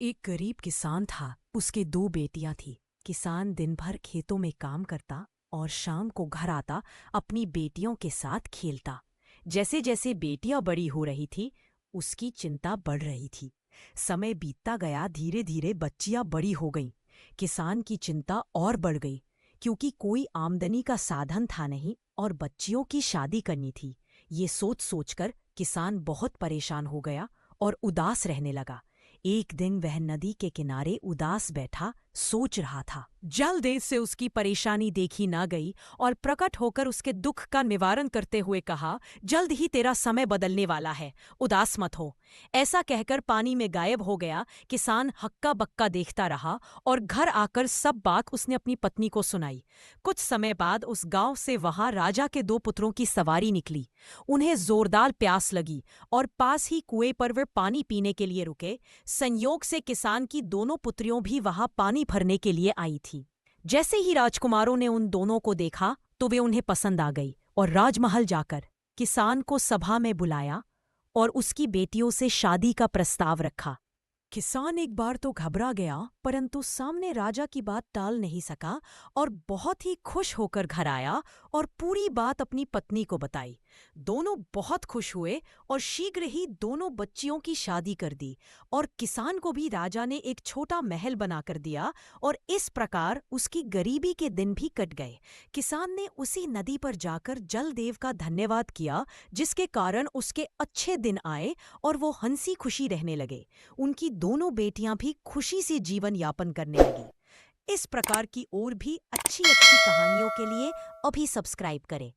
एक गरीब किसान था। उसके दो बेटियां थी। किसान दिन भर खेतों में काम करता और शाम को घर आता, अपनी बेटियों के साथ खेलता। जैसे जैसे बेटियां बड़ी हो रही थी, उसकी चिंता बढ़ रही थी। समय बीतता गया, धीरे धीरे बच्चियां बड़ी हो गईं। किसान की चिंता और बढ़ गई, क्योंकि कोई आमदनी का साधन था नहीं और बच्चियों की शादी करनी थी। ये सोच सोचकर किसान बहुत परेशान हो गया और उदास रहने लगा। एक दिन वह नदी के किनारे उदास बैठा सोच रहा था। जलदेव से उसकी परेशानी देखी ना गई और प्रकट होकर उसके दुख का निवारण करते हुए कहा, जल्द ही तेरा समय बदलने वाला है, उदास मत हो। ऐसा कहकर पानी में गायब हो गया। किसान हक्का बक्का देखता रहा और घर आकर सब बात उसने अपनी पत्नी को सुनाई। कुछ समय बाद उस गांव से वहां राजा के दो पुत्रों की सवारी निकली। उन्हें जोरदार प्यास लगी और पास ही कुएं पर वे पानी पीने के लिए रुके। संयोग से किसान की दोनों पुत्रियों भी वहां पानी भरने के लिए आई थी। जैसे ही राजकुमारों ने उन दोनों को देखा तो वे उन्हें पसंद आ गई और राजमहल जाकर किसान को सभा में बुलाया और उसकी बेटियों से शादी का प्रस्ताव रखा। किसान एक बार तो घबरा गया, परंतु सामने राजा की बात टाल नहीं सका और बहुत ही खुश होकर घर आया और पूरी बात अपनी पत्नी को बताई। दोनों बहुत खुश हुए और शीघ्र ही दोनों बच्चियों की शादी कर दी और किसान को भी राजा ने एक छोटा महल बनाकर दिया और इस प्रकार उसकी गरीबी के दिन भी कट गए। किसान ने उसी नदी पर जाकर जलदेव का धन्यवाद किया, जिसके कारण उसके अच्छे दिन आए और वो हंसी खुशी रहने लगे। उनकी दोनों बेटियां भी खुशी से जीवन यापन करने लगी। इस प्रकार की और भी अच्छी अच्छी कहानियों के लिए अभी सब्सक्राइब करें।